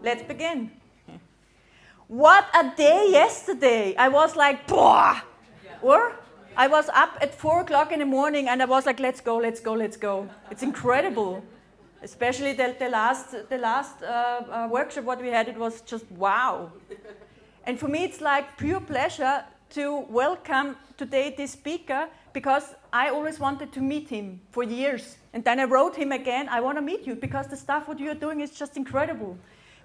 Let's begin. What a day yesterday. I was like, "Bwah!" Or I was up at 4 o'clock in the morning and I was like, let's go, let's go, let's go. It's incredible. Especially the last workshop what we had, it was just wow. And for me, it's like pure pleasure to welcome today this speaker because I always wanted to meet him for years. And then I wrote him again, I want to meet you because the stuff what you're doing is just incredible.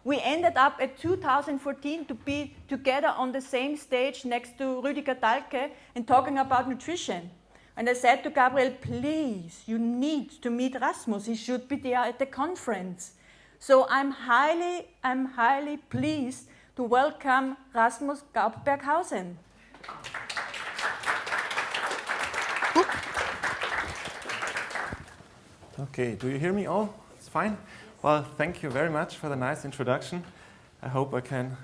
We ended up at 2014 to be together on the same stage next to Rüdiger Dahlke and talking about nutrition. And I said to Gabriel, please, you need to meet Rasmus. He should be there at the conference. So I'm highly pleased to welcome Rasmus Gaupp-Berghausen. Okay, do you hear me all? It's fine? Well, thank you very much for the nice introduction. I hope I can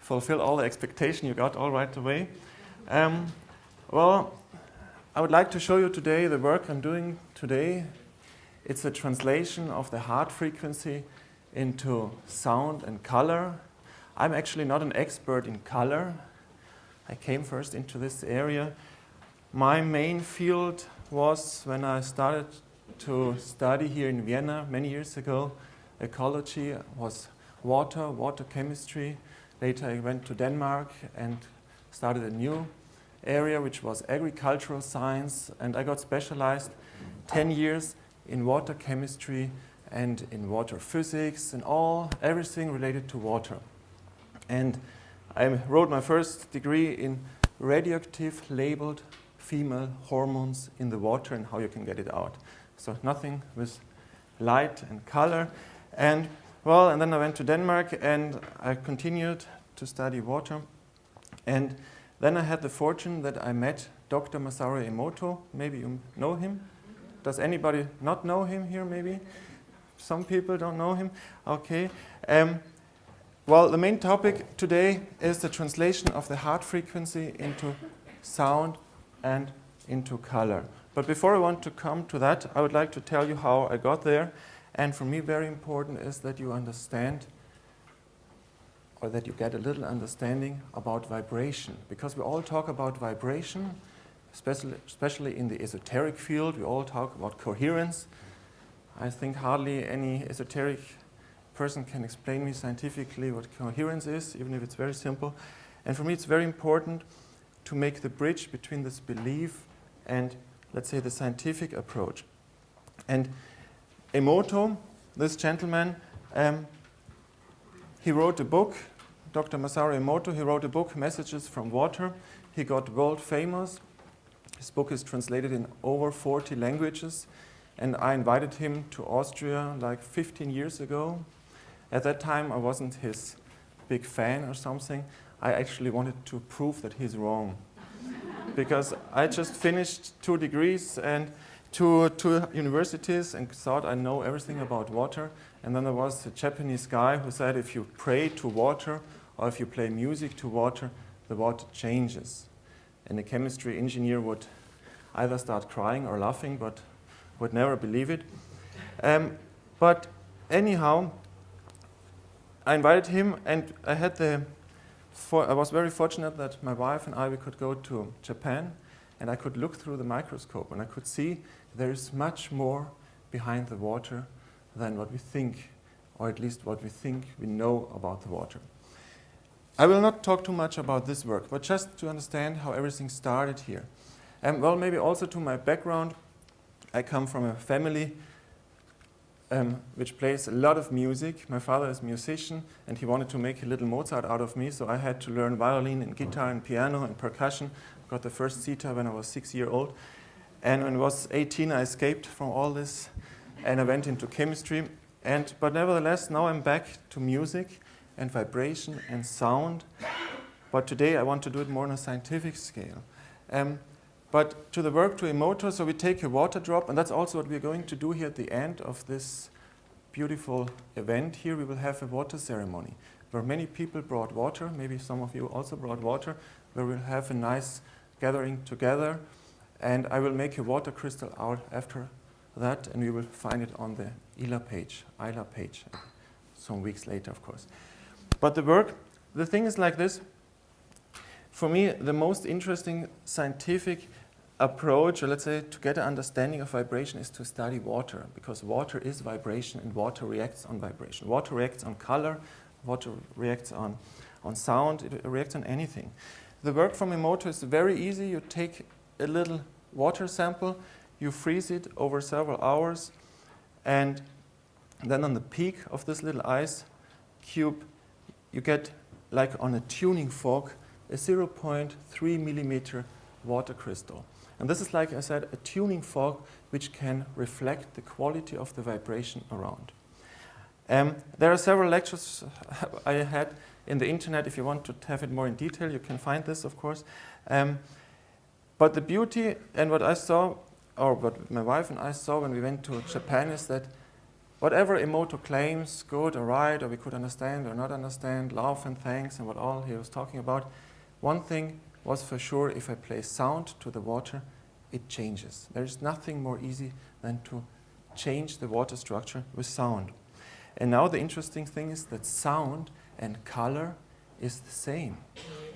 fulfill all the expectation you got all right away. Well, I would like to show you today the work I'm doing today. It's a translation of the heart frequency into sound and color. I'm actually not an expert in color. I came first into this area. My main field was when I started to study here in Vienna many years ago. Ecology was water chemistry. Later I went to Denmark and started a new area which was agricultural science, and I got specialized 10 years in water chemistry and in water physics and everything related to water. And I wrote my first degree in radioactive labeled female hormones in the water and how you can get it out. So nothing with light and color. And then I went to Denmark and I continued to study water. And then I had the fortune that I met Dr. Masaru Emoto. Maybe you know him. Does anybody not know him here maybe? Some people don't know him. Okay. Well, the main topic today is the translation of the heart frequency into sound and into color. But before I want to come to that, I would like to tell you how I got there. And for me, very important is that you understand or that you get a little understanding about vibration. Because we all talk about vibration, especially in the esoteric field. We all talk about coherence. I think hardly any esoteric person can explain me scientifically what coherence is, even if it's very simple. And for me, it's very important to make the bridge between this belief and, let's say, the scientific approach. And Emoto, this gentleman, he wrote a book, Dr. Masaru Emoto, he wrote a book, Messages from Water. He got world famous. His book is translated in over 40 languages. And I invited him to Austria like 15 years ago. At that time, I wasn't his big fan or something. I actually wanted to prove that he's wrong. Because I just finished 2 degrees and two universities and thought I know everything about water. And then there was a Japanese guy who said if you pray to water or if you play music to water, the water changes. And a chemistry engineer would either start crying or laughing, but would never believe it. But anyhow, I invited him, and I was very fortunate that my wife and we could go to Japan, and I could look through the microscope, and I could see there is much more behind the water than what we think, or at least what we think we know about the water. I will not talk too much about this work, but just to understand how everything started here. Well, maybe also to my background. I come from a family which plays a lot of music. My father is a musician, and he wanted to make a little Mozart out of me, so I had to learn violin and guitar and piano and percussion. Got the first sitar when I was 6 years old. And when I was 18, I escaped from all this, and I went into chemistry. But nevertheless, now I'm back to music and vibration and sound. But today I want to do it more on a scientific scale. But to the work to Emoto, so we take a water drop, and that's also what we're going to do here at the end of this beautiful event here. We will have a water ceremony where many people brought water, maybe some of you also brought water, where we'll have a nice gathering together. And I will make a water crystal out after that, and we will find it on the ILA page. some weeks later, of course. But the thing is like this. For me, the most interesting scientific approach, or let's say to get an understanding of vibration, is to study water, because water is vibration and water reacts on vibration. Water reacts on color, water reacts on sound, it reacts on anything. The work from Emoto is very easy. You take a little water sample, you freeze it over several hours, and then on the peak of this little ice cube, you get, like on a tuning fork, a 0.3 millimeter water crystal. And this is, like I said, a tuning fork which can reflect the quality of the vibration around. There are several lectures I had in the internet. If you want to have it more in detail, you can find this, of course. But the beauty, and what I saw, or what my wife and I saw when we went to Japan, is that whatever Emoto claims, good or right, or we could understand or not understand, love and thanks and what all he was talking about, one thing was for sure: if I play sound to the water, it changes. There is nothing more easy than to change the water structure with sound. And now the interesting thing is that sound and color is the same.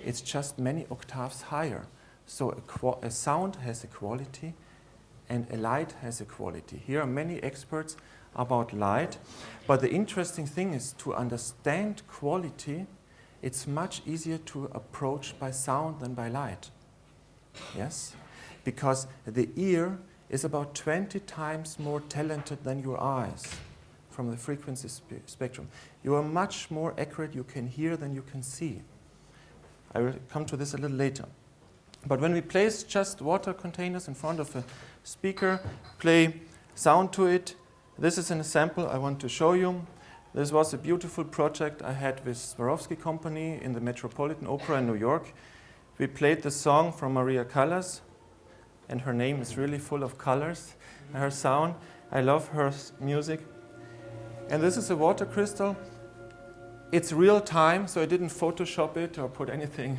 It's just many octaves higher. So a sound has a quality and a light has a quality. Here are many experts about light, but the interesting thing is, to understand quality, it's much easier to approach by sound than by light. Yes? Because the ear is about 20 times more talented than your eyes from the frequency spectrum. You are much more accurate, you can hear than you can see. I will come to this a little later. But when we place just water containers in front of a speaker, play sound to it, this is an example I want to show you. This was a beautiful project I had with Swarovski Company in the Metropolitan Opera in New York. We played the song from Maria Callas, and her name is really full of colors. Her sound, I love her music. And this is a water crystal. It's real time, so I didn't Photoshop it or put anything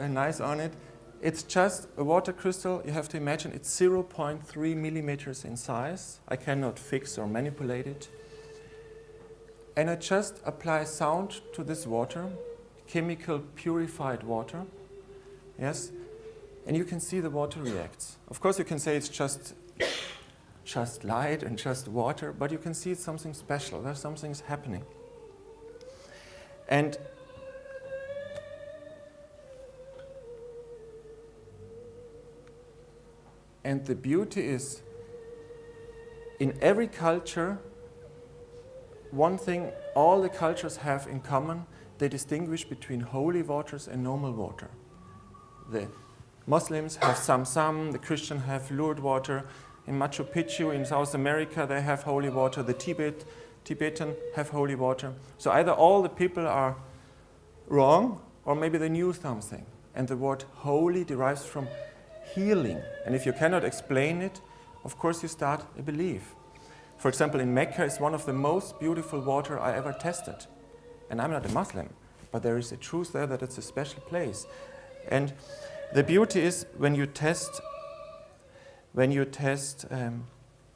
nice on it. It's just a water crystal. You have to imagine it's 0.3 millimeters in size. I cannot fix or manipulate it. And I just apply sound to this water, chemical purified water. Yes? And you can see the water reacts. Of course, you can say it's just light and just water, but you can see it's something special. There's something's happening. And the beauty is, in every culture, one thing all the cultures have in common: they distinguish between holy waters and normal water. The Muslims have Zamzam, the Christians have Lourdes water. In Machu Picchu in South America, they have holy water. The Tibetan have holy water. So either all the people are wrong, or maybe they knew something. And the word holy derives from healing. And if you cannot explain it, of course you start a belief. For example, in Mecca is one of the most beautiful water I ever tested. And I'm not a Muslim, but there is a truth there that it's a special place. And the beauty is, when you test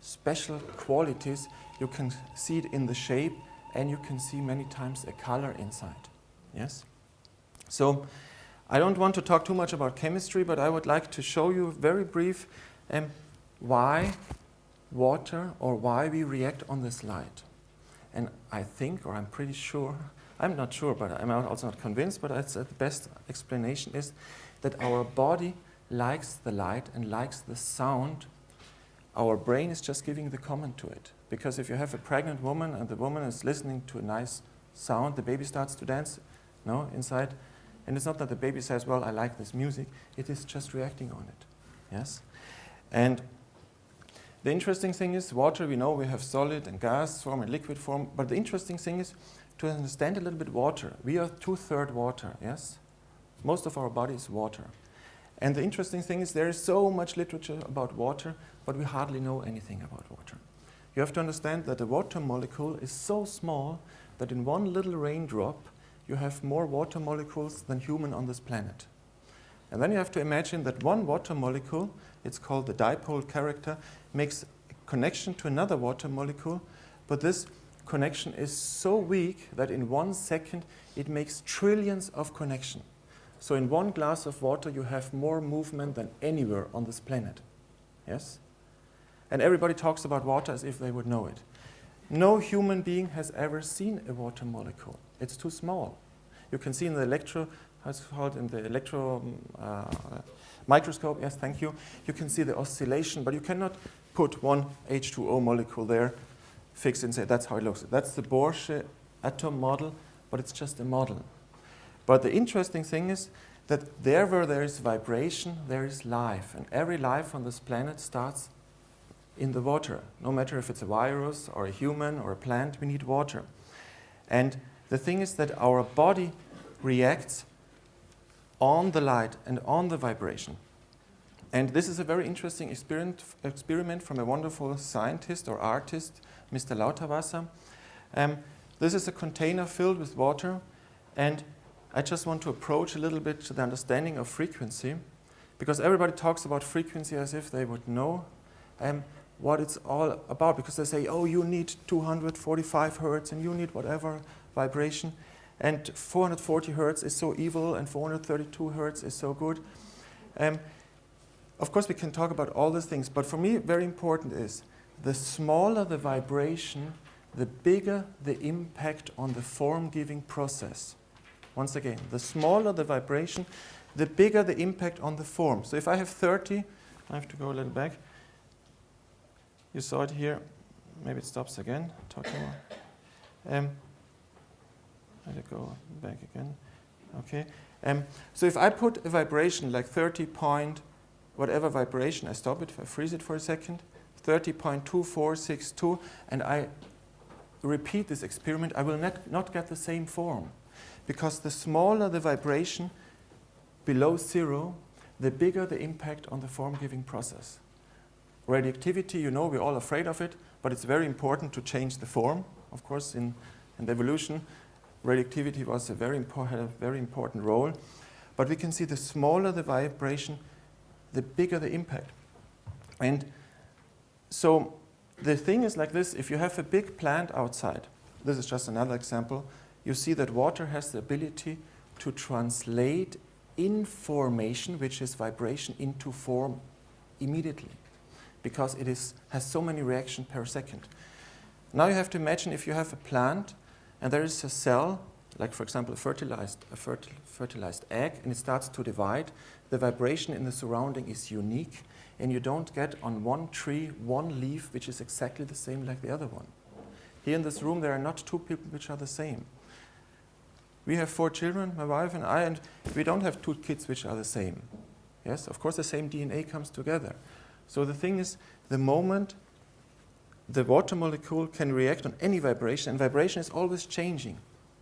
special qualities, you can see it in the shape, and you can see many times a color inside. Yes? So I don't want to talk too much about chemistry, but I would like to show you very brief why water, or why we react on this light. And I think, or I'm pretty sure, I'm not sure, but I'm also not convinced, but it's the best explanation is that our body likes the light and likes the sound. Our brain is just giving the comment to it. Because if you have a pregnant woman and the woman is listening to a nice sound, the baby starts to dance, inside. And it's not that the baby says, well, I like this music. It is just reacting on it. Yes? And the interesting thing is, water, we know we have solid and gas form and liquid form. But the interesting thing is to understand a little bit water. We are 2/3 water, yes? Most of our body is water. And the interesting thing is there is so much literature about water, but we hardly know anything about water. You have to understand that the water molecule is so small that in one little raindrop, you have more water molecules than human on this planet. And then you have to imagine that one water molecule, it's called the dipole character, makes a connection to another water molecule, but this connection is so weak that in 1 second it makes trillions of connections. So in 1 glass of water you have more movement than anywhere on this planet. Yes? And everybody talks about water as if they would know it. No human being has ever seen a water molecule. It's too small. You can see in the microscope, yes, thank you. You can see the oscillation, but you cannot put one H2O molecule there, fix it and say that's how it looks. That's the Bohr atom model, but it's just a model. But the interesting thing is that there where there is vibration, there is life. And every life on this planet starts in the water. No matter if it's a virus or a human or a plant, we need water. And the thing is that our body reacts on the light and on the vibration. And this is a very interesting experiment from a wonderful scientist or artist, Mr. Lauterwasser. This is a container filled with water, and I just want to approach a little bit to the understanding of frequency, because everybody talks about frequency as if they would know what it's all about, because they say, oh, you need 245 hertz and you need whatever vibration, and 440 hertz is so evil and 432 hertz is so good. Of course, we can talk about all these things, but for me, very important is the smaller the vibration, the bigger the impact on the form-giving process. Once again, the smaller the vibration, the bigger the impact on the form. So if I have 30, I have to go a little back. You saw it here. Maybe it stops again. Talking more. Let it go back again. Okay. So if I put a vibration like 30 point, whatever vibration, I stop it, I freeze it for a second, 30.2462, and I repeat this experiment, I will not get the same form. Because the smaller the vibration below 0, the bigger the impact on the form-giving process. Radioactivity, you know, we're all afraid of it, but it's very important to change the form. Of course, in evolution, radioactivity was had a very important role. But we can see the smaller the vibration, the bigger the impact. And so the thing is like this, if you have a big plant outside, this is just another example, you see that water has the ability to translate information, which is vibration, into form immediately, because it has so many reactions per second. Now you have to imagine if you have a plant and there is a cell, like for example a fertilized egg, and it starts to divide, the vibration in the surrounding is unique, and you don't get on one tree one leaf which is exactly the same like the other one. Here in this room there are not 2 people which are the same. We have 4 children, my wife and I, and we don't have 2 kids which are the same. Yes, of course the same DNA comes together. So the thing is, the moment the water molecule can react on any vibration, and vibration is always changing.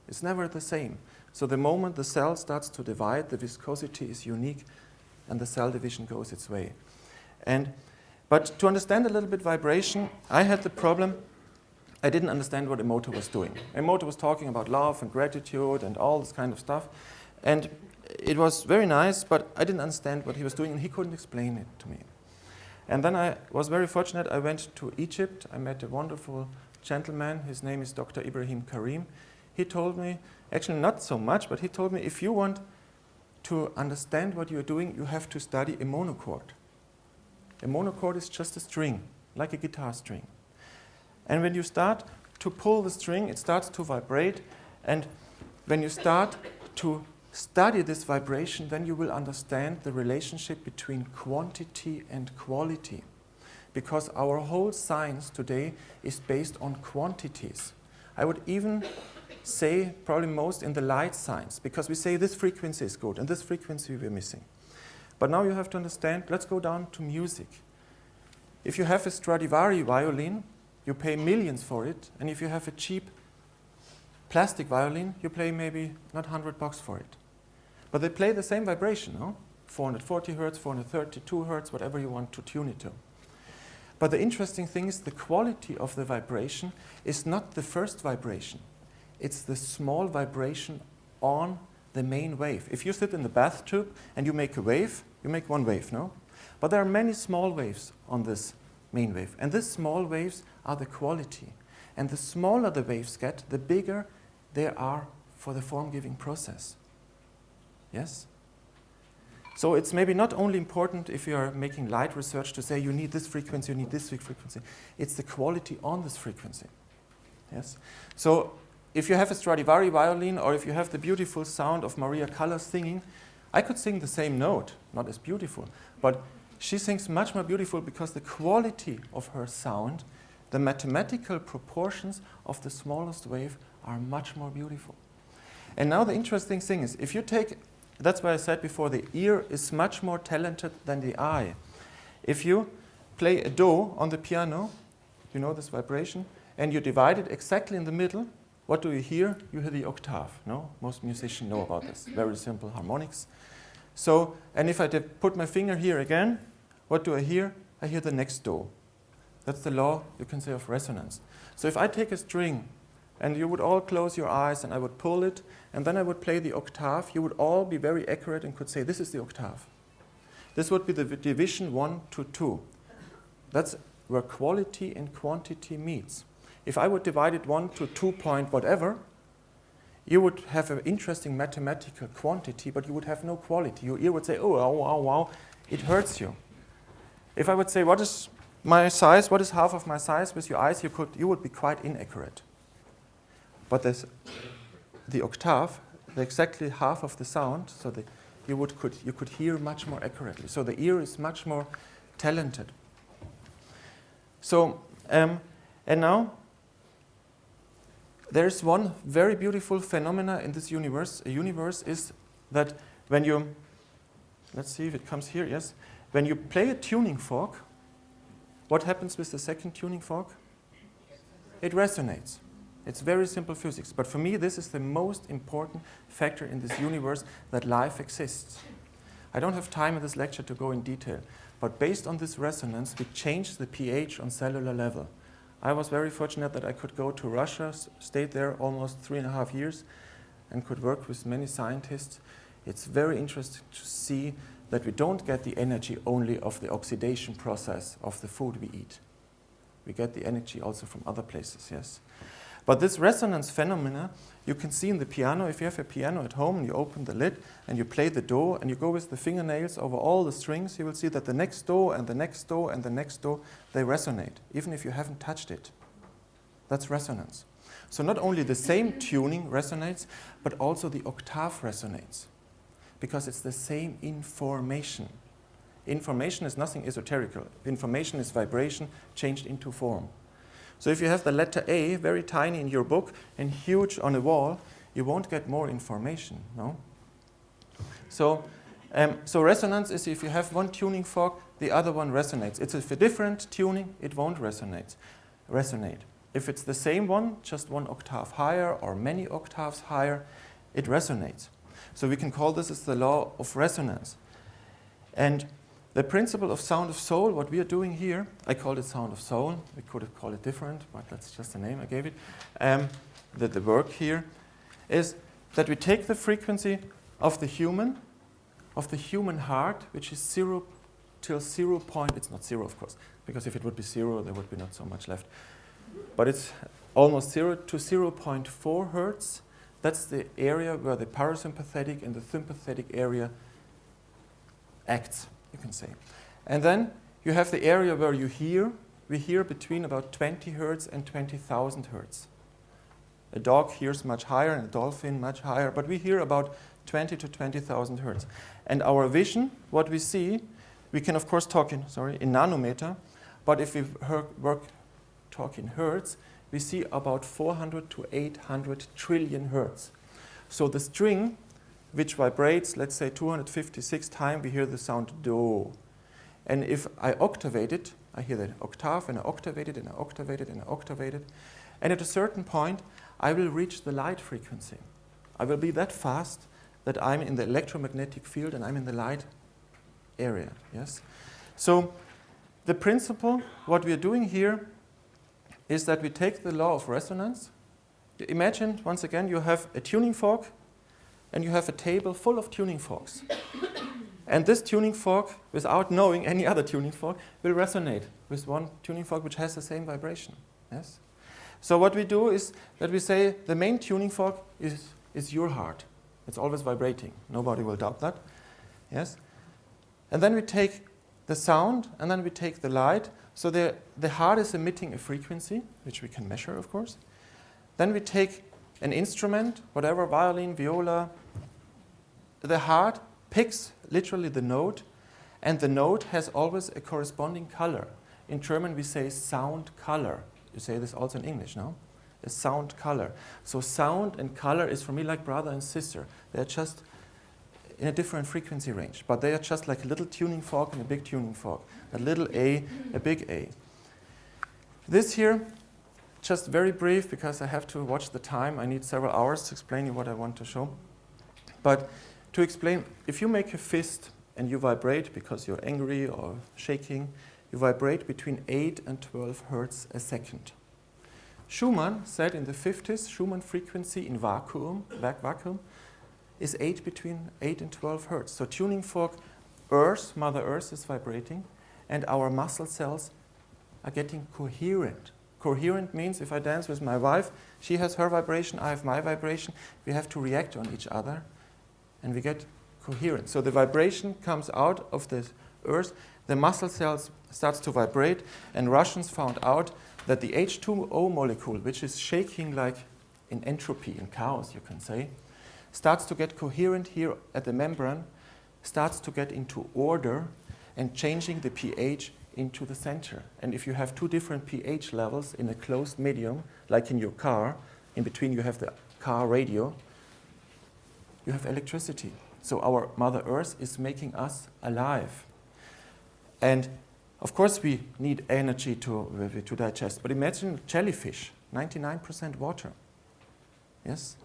It's never the same. So the moment the cell starts to divide, the viscosity is unique, and the cell division goes its way. But to understand a little bit vibration, I had the problem, I didn't understand what Emoto was doing. Emoto was talking about love and gratitude and all this kind of stuff. And it was very nice, but I didn't understand what he was doing, and he couldn't explain it to me. And then I was very fortunate. I went to Egypt. I met a wonderful gentleman. His name is Dr. Ibrahim Karim. He told me, actually not so much, but he told me, if you want to understand what you're doing, you have to study a monochord. A monochord is just a string, like a guitar string. And when you start to pull the string, it starts to vibrate. And when you start to study this vibration, then you will understand the relationship between quantity and quality. Because our whole science today is based on quantities. I would even say probably most in the light science, because we say this frequency is good and this frequency we're missing. But now you have to understand, let's go down to music. If you have a Stradivari violin, you pay millions for it, and if you have a cheap plastic violin, you pay maybe not $100 for it. But they play the same vibration, no? 440 hertz, 432 hertz, whatever you want to tune it to. But the interesting thing is the quality of the vibration is not the first vibration. It's the small vibration on the main wave. If you sit in the bathtub and you make a wave, you make one wave, no? But there are many small waves on this main wave. And these small waves are the quality. And the smaller the waves get, the bigger they are for the form-giving process. Yes? So it's maybe not only important if you are making light research to say you need this frequency, you need this frequency. It's the quality on this frequency. Yes? So if you have a Stradivari violin or if you have the beautiful sound of Maria Callas singing, I could sing the same note, not as beautiful, but she sings much more beautiful because the quality of her sound, the mathematical proportions of the smallest wave are much more beautiful. And now the interesting thing is, if you take, that's why I said before, the ear is much more talented than the eye. If you play a do on the piano, you know this vibration, and you divide it exactly in the middle, what do you hear? You hear the octave, no? Most musicians know about this. Very simple harmonics. So, and if I put my finger here again, what do I hear? I hear the next do. That's the law, you can say, of resonance. So if I take a string, and you would all close your eyes, and I would pull it, and then I would play the octave, you would all be very accurate and could say, this is the octave. This would be the division 1 to 2. That's where quality and quantity meets. If I would divide it 1 to 2 point whatever, you would have an interesting mathematical quantity, but you would have no quality. Your ear would say, oh, wow, wow, wow, it hurts you. If I would say, what is my size, what is half of my size, with your eyes, you would be quite inaccurate. But the octave, exactly half of the sound, so you could hear much more accurately. So the ear is much more talented. So, and now, there's one very beautiful phenomena in this universe. A universe is that when you, let's see if it comes here, yes. When you play a tuning fork, what happens with the second tuning fork? It resonates. It's very simple physics. But for me, this is the most important factor in this universe, that life exists. I don't have time in this lecture to go in detail. But based on this resonance, we change the pH on cellular level. I was very fortunate that I could go to Russia, stayed there almost 3.5 years, and could work with many scientists. It's very interesting to see that we don't get the energy only of the oxidation process of the food we eat. We get the energy also from other places, yes. But this resonance phenomena, you can see in the piano. If you have a piano at home and you open the lid and you play the do and you go with the fingernails over all the strings, you will see that the next do and the next do and the next do, they resonate, even if you haven't touched it. That's resonance. So not only the same tuning resonates, but also the octave resonates, because it's the same information. Information is nothing esoterical. Information is vibration changed into form. So if you have the letter A very tiny in your book and huge on a wall, you won't get more information, no? So resonance is if you have one tuning fork, the other one resonates. It's if a different tuning, it won't resonate. If it's the same one, just one octave higher or many octaves higher, it resonates. So we can call this as the law of resonance. And the principle of sound of soul, what we are doing here, I called it sound of soul. We could have called it different, but that's just the name I gave it. The work here is that we take the frequency of the human heart, which is 0 till 0 point. It's not 0, of course, because if it would be 0, there would be not so much left. But it's almost 0 to 0.4 hertz. That's the area where the parasympathetic and the sympathetic area acts, you can say. And then you have the area where you hear. We hear between about 20 hertz and 20,000 hertz. A dog hears much higher and a dolphin much higher, but we hear about 20 to 20,000 hertz. And our vision, what we see, we can of course talk in nanometer, but if we talk in hertz, we see about 400 to 800 trillion hertz. So the string, which vibrates, let's say 256 times, we hear the sound do. And if I octavate it, I hear the octave, and I octavate it, and I octavate it, and I octavate it. And at a certain point, I will reach the light frequency. I will be that fast that I'm in the electromagnetic field and I'm in the light area, yes? So the principle, what we are doing here, is that we take the law of resonance. Imagine, once again, you have a tuning fork and you have a table full of tuning forks. And this tuning fork, without knowing any other tuning fork, will resonate with one tuning fork which has the same vibration. Yes? So what we do is that we say the main tuning fork is your heart. It's always vibrating. Nobody will doubt that. Yes? And then we take the sound, and then we take the light. So the heart is emitting a frequency, which we can measure, of course. Then we take an instrument, whatever, violin, viola. The heart picks literally the note, and the note has always a corresponding color. In German, we say sound color. You say this also in English, no? A sound color. So sound and color is for me like brother and sister. They're just in a different frequency range, but they are just like a little tuning fork and a big tuning fork. A little A, a big A. This here, just very brief, because I have to watch the time. I need several hours to explain you what I want to show. But to explain, if you make a fist and you vibrate because you're angry or shaking, you vibrate between 8 and 12 hertz a second. Schumann said in the 50s, Schumann frequency in vacuum is between 8 and 12 hertz. So tuning fork Earth, Mother Earth is vibrating, and our muscle cells are getting coherent. Coherent means if I dance with my wife, she has her vibration, I have my vibration, we have to react on each other, and we get coherent. So the vibration comes out of the Earth, the muscle cells starts to vibrate, and Russians found out that the H2O molecule, which is shaking like in entropy, in chaos, you can say, starts to get coherent here at the membrane, starts to get into order, and changing the pH into the center. And if you have two different pH levels in a closed medium, like in your car, in between you have the car radio, you have electricity. So our Mother Earth is making us alive. And of course we need energy to digest. But imagine jellyfish, 99% water. Yes?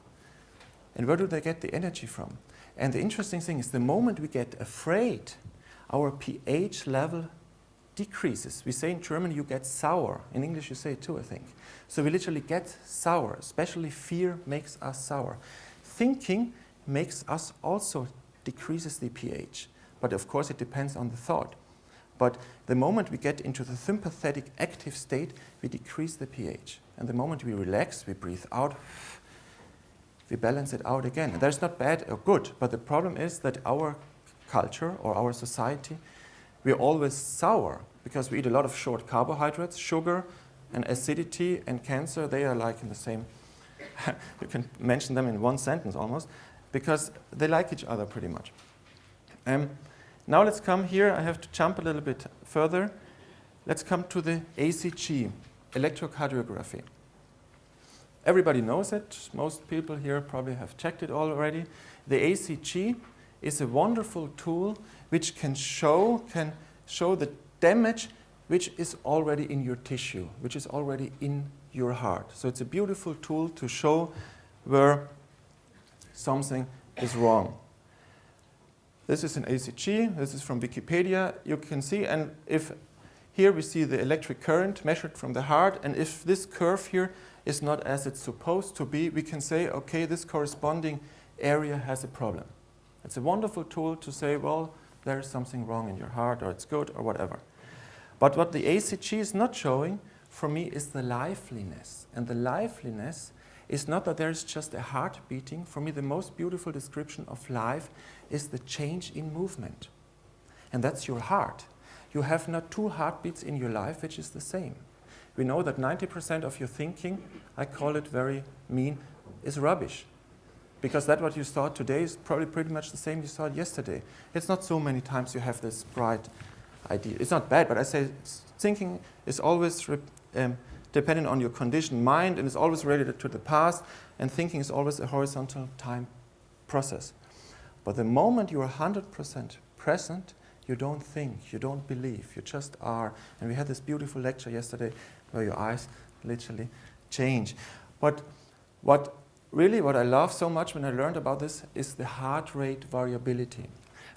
And where do they get the energy from? And the interesting thing is the moment we get afraid, our pH level decreases. We say in German, you get sour. In English, you say it too, I think. So we literally get sour. Especially fear makes us sour. Thinking makes us also decreases the pH. But of course, it depends on the thought. But the moment we get into the sympathetic active state, we decrease the pH. And the moment we relax, we breathe out, we balance it out again. And that's not bad or good, but the problem is that our culture or our society, we're always sour because we eat a lot of short carbohydrates, sugar and acidity and cancer, they are like in the same, you can mention them in one sentence almost, because they like each other pretty much. Now let's come here, I have to jump a little bit further. Let's come to the ACG, electrocardiography. Everybody knows it. Most people here probably have checked it already. The ACG is a wonderful tool which can show the damage which is already in your tissue, which is already in your heart. So it's a beautiful tool to show where something is wrong. This is an ACG. This is from Wikipedia. You can see, and if here we see the electric current measured from the heart, and if this curve here is not as it's supposed to be, we can say, okay, this corresponding area has a problem. It's a wonderful tool to say, well, there's something wrong in your heart, or it's good, or whatever. But what the ACG is not showing, for me, is the liveliness. And the liveliness is not that there's just a heart beating. For me, the most beautiful description of life is the change in movement. And that's your heart. You have not two heartbeats in your life, which is the same. We know that 90% of your thinking, I call it very mean, is rubbish. Because that what you thought today is probably pretty much the same you thought yesterday. It's not so many times you have this bright idea. It's not bad, but I say thinking is always dependent on your conditioned mind, and is always related to the past, and thinking is always a horizontal time process. But the moment you are 100% present, you don't think, you don't believe, you just are. And we had this beautiful lecture yesterday where your eyes literally change. But what I love so much when I learned about this is the heart rate variability.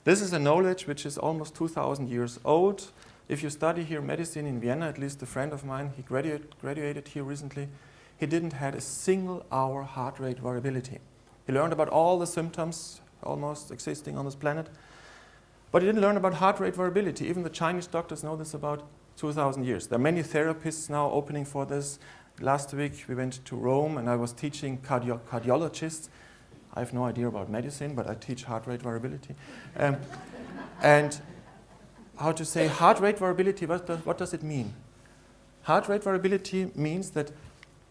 This is a knowledge which is almost 2,000 years old. If you study here medicine in Vienna, at least a friend of mine, he graduated here recently, he didn't have a single hour heart rate variability. He learned about all the symptoms almost existing on this planet, but he didn't learn about heart rate variability. Even the Chinese doctors know this about 2,000 years. There are many therapists now opening for this. last week we went to Rome and I was teaching cardiologists. I have no idea about medicine, but I teach heart rate variability. And how to say heart rate variability, what does it mean? Heart rate variability means that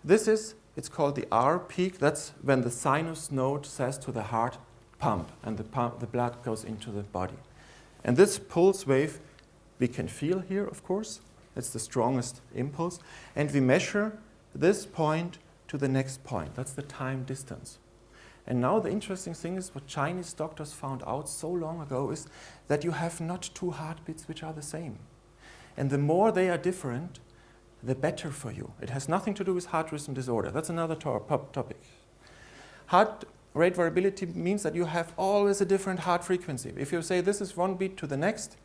it's called the R peak. That's when the sinus node says to the heart, pump, and the blood goes into the body. And this pulse wave we can feel here, of course. It's the strongest impulse. And we measure this point to the next point. That's the time distance. And now the interesting thing is what Chinese doctors found out so long ago is that you have not two heartbeats which are the same. And the more they are different, the better for you. It has nothing to do with heart rhythm disorder. That's another topic. Heart rate variability means that you have always a different heart frequency. If you say this is one beat to the next,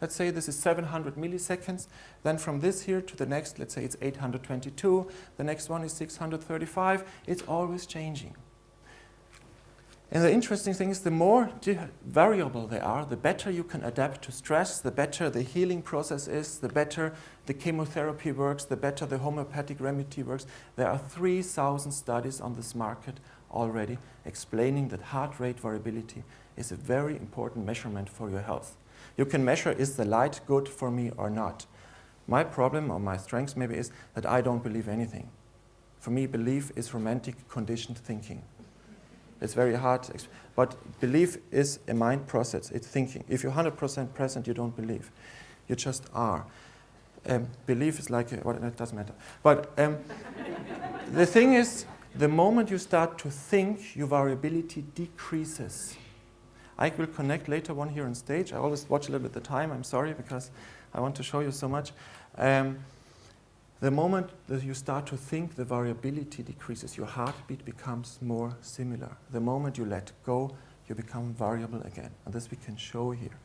let's say this is 700 milliseconds, then from this here to the next, let's say it's 822, the next one is 635, it's always changing. And the interesting thing is the more variable they are, the better you can adapt to stress, the better the healing process is, the better the chemotherapy works, the better the homeopathic remedy works. There are 3,000 studies on this market already explaining that heart rate variability is a very important measurement for your health. You can measure, is the light good for me or not? My problem, or my strength maybe, is that I don't believe anything. For me, belief is romantic conditioned thinking. It's very hard, but belief is a mind process, it's thinking. If you're 100% present, you don't believe. You just are. Belief is like, it doesn't matter. But the thing is, the moment you start to think, your variability decreases. I will connect later on here on stage. I always watch a little bit the time, I'm sorry, because I want to show you so much. The moment that you start to think, the variability decreases. Your heartbeat becomes more similar. The moment you let go, you become variable again. And this we can show here.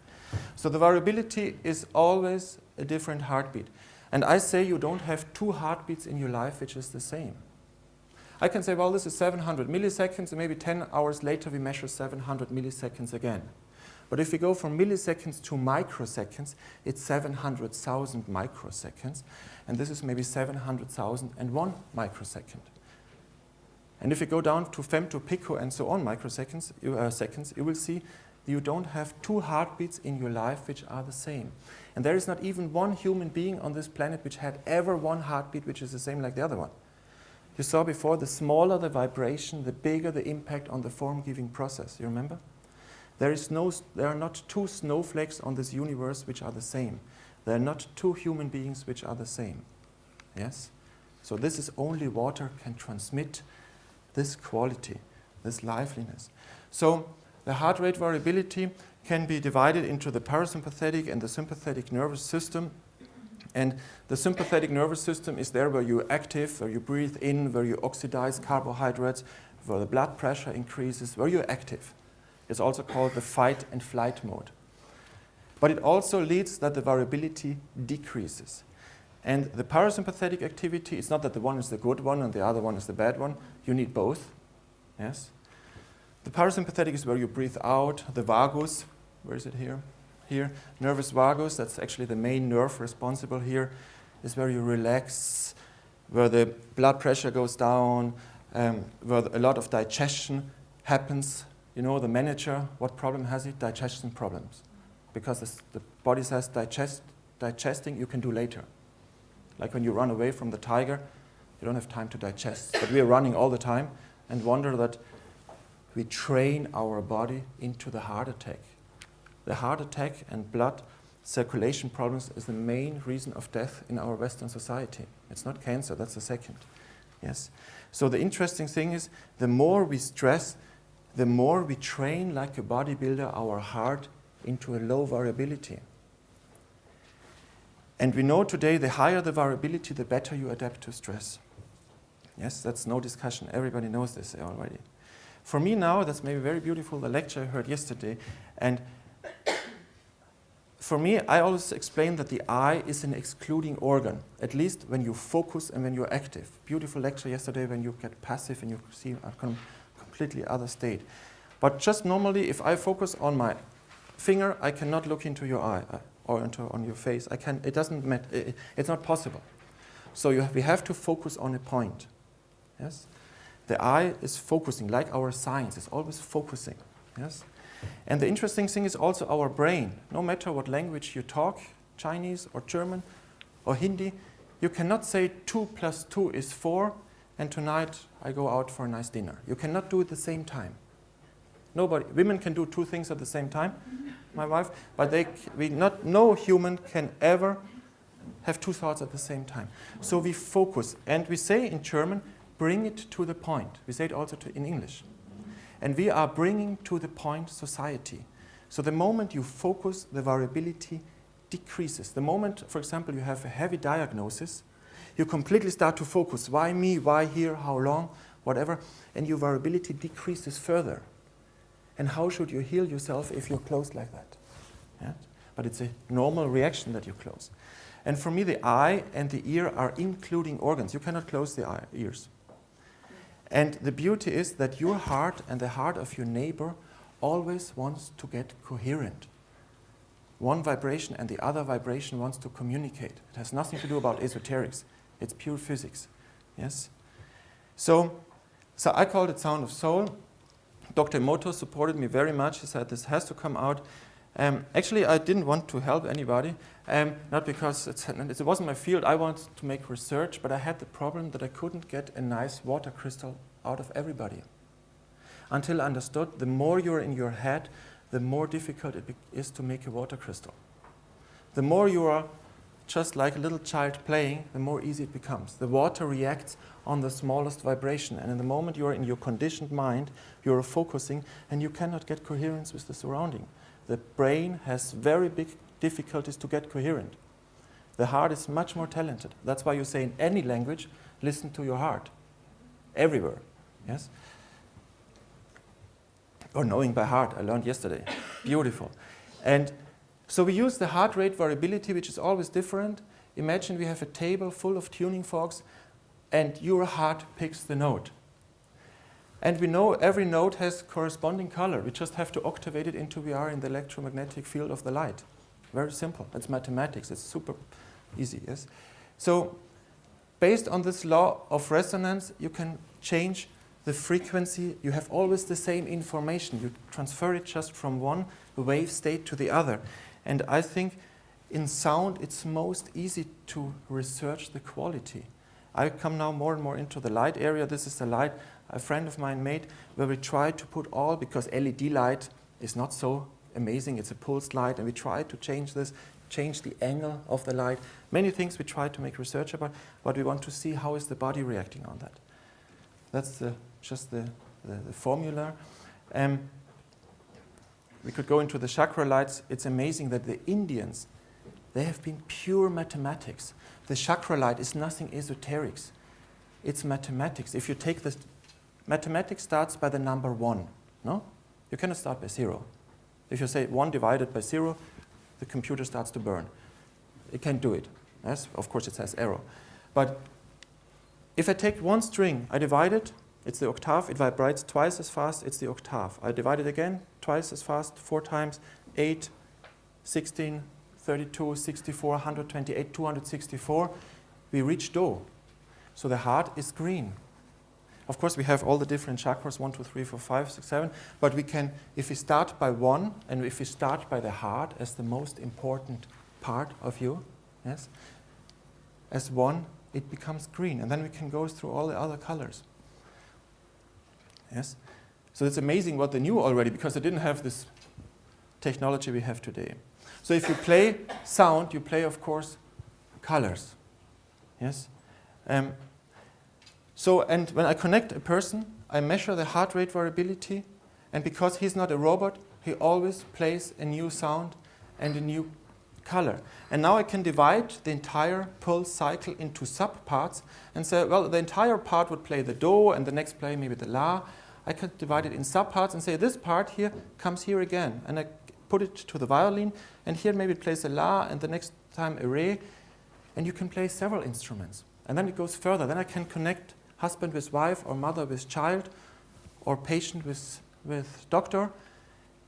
So the variability is always a different heartbeat. And I say you don't have two heartbeats in your life which is the same. I can say, well, this is 700 milliseconds, and maybe 10 hours later we measure 700 milliseconds again. But if we go from milliseconds to microseconds, it's 700,000 microseconds. And this is maybe 700,001 microsecond. And if you go down to femto, pico, and so on microseconds, seconds, you will see you don't have two heartbeats in your life which are the same. And there is not even one human being on this planet which had ever one heartbeat which is the same like the other one. You saw before, the smaller the vibration, the bigger the impact on the form-giving process. You remember? There are not two snowflakes on this universe which are the same. There are not two human beings which are the same. Yes? So this is only water can transmit this quality, this liveliness. So the heart rate variability can be divided into the parasympathetic and the sympathetic nervous system. And the sympathetic nervous system is there where you're active, where you breathe in, where you oxidize carbohydrates, where the blood pressure increases, where you're active. It's also called the fight and flight mode. But it also leads that the variability decreases. And the parasympathetic activity, it's not that the one is the good one and the other one is the bad one. You need both. Yes? The parasympathetic is where you breathe out. The vagus, where is it here? Here, nervus vagus, that's actually the main nerve responsible here, is where you relax, where the blood pressure goes down, where a lot of digestion happens. You know, the manager, what problem has he? Digestion problems. Because the body says digesting you can do later. Like when you run away from the tiger, you don't have time to digest. But we are running all the time and wonder that we train our body into the heart attack. The heart attack and blood circulation problems is the main reason of death in our Western society. It's not cancer, that's the second. Yes. So the interesting thing is, the more we stress, the more we train like a bodybuilder our heart into a low variability. And we know today the higher the variability, the better you adapt to stress. Yes, that's no discussion. Everybody knows this already. For me now, that's maybe very beautiful, the lecture I heard yesterday. And for me, I always explain that the eye is an excluding organ, at least when you focus and when you're active. Beautiful lecture yesterday when you get passive and you see a completely other state. But just normally, if I focus on my finger, I cannot look into your eye or on your face. It doesn't matter. It's not possible. So we have to focus on a point. Yes? The eye is focusing, like our science is always focusing. Yes? And the interesting thing is also our brain. No matter what language you talk, Chinese or German or Hindi, you cannot say 2 plus 2 is 4, and tonight I go out for a nice dinner. You cannot do it at the same time. Women can do two things at the same time, my wife, but no human can ever have two thoughts at the same time. So we focus, and we say in German, bring it to the point. We say it also in English. And we are bringing to the point society. So the moment you focus, the variability decreases. The moment, for example, you have a heavy diagnosis, you completely start to focus. Why me? Why here? How long? Whatever. And your variability decreases further. And how should you heal yourself if you're closed like that? Yeah? But it's a normal reaction that you close. And for me, the eye and the ear are including organs. You cannot close the ears. And the beauty is that your heart and the heart of your neighbor always wants to get coherent. One vibration and the other vibration wants to communicate. It has nothing to do about esoterics. It's pure physics. Yes? So I called it Sound of Soul. Dr. Emoto supported me very much. He said this has to come out. Actually, I didn't want to help anybody, not because it wasn't my field. I wanted to make research, but I had the problem that I couldn't get a nice water crystal out of everybody. Until I understood, the more you're in your head, the more difficult it is to make a water crystal. The more you are just like a little child playing, the more easy it becomes. The water reacts on the smallest vibration, and in the moment you are in your conditioned mind, you are focusing, and you cannot get coherence with the surrounding. The brain has very big difficulties to get coherent. The heart is much more talented. That's why you say in any language, listen to your heart. Everywhere. Yes? Or knowing by heart, I learned yesterday. Beautiful. And so we use the heart rate variability, which is always different. Imagine we have a table full of tuning forks, and your heart picks the note. And we know every note has corresponding color. We just have to octavate it into we are in the electromagnetic field of the light. Very simple. It's mathematics. It's super easy. Yes. So based on this law of resonance, you can change the frequency. You have always the same information. You transfer it just from one wave state to the other. And I think in sound, it's most easy to research the quality. I come now more and more into the light area. This is the light a friend of mine made, where we try to put all, because LED light is not so amazing, it's a pulsed light, and we try to change this, change the angle of the light. Many things we try to make research about, but we want to see how is the body reacting on that. That's just the formula. We could go into the chakra lights. It's amazing that the Indians, they have been pure mathematics. The chakra light is nothing esoterics. It's mathematics. If you take this, mathematics starts by the number 1, no? You cannot start by 0. If you say 1 divided by 0, the computer starts to burn. It can't do it. Yes, of course it has error. But if I take one string, I divide it, it's the octave, it vibrates twice as fast, it's the octave. I divide it again, twice as fast, 4 times, 8, 16, 32, 64, 128, 264, we reach Do. So the heart is green. Of course, we have all the different chakras, 1, 2, 3, 4, 5, 6, 7, but we can, if we start by 1, and if we start by the heart as the most important part of you, yes, as 1, it becomes green, and then we can go through all the other colors. Yes? So it's amazing what they knew already, because they didn't have this technology we have today. So if you play sound, you play, of course, colors. Yes? And when I connect a person, I measure the heart rate variability, and because he's not a robot, he always plays a new sound and a new color. And now I can divide the entire pulse cycle into sub-parts and say, well, the entire part would play the Do, and the next play maybe the La. I could divide it in sub-parts and say, this part here comes here again. And I put it to the violin, and here maybe it plays a La, and the next time a Re. And you can play several instruments. And then it goes further. Then I can connect husband with wife, or mother with child, or patient with doctor,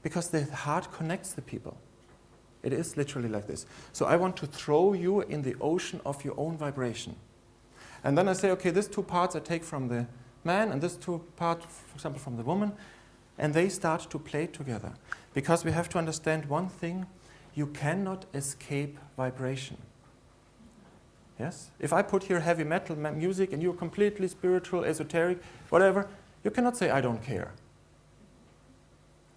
because the heart connects the people. It is literally like this. So I want to throw you in the ocean of your own vibration. And then I say, okay, these two parts I take from the man and this two parts, for example, from the woman, and they start to play together. Because we have to understand one thing, you cannot escape vibration. Yes? If I put here heavy metal music and you're completely spiritual, esoteric, whatever, you cannot say, I don't care.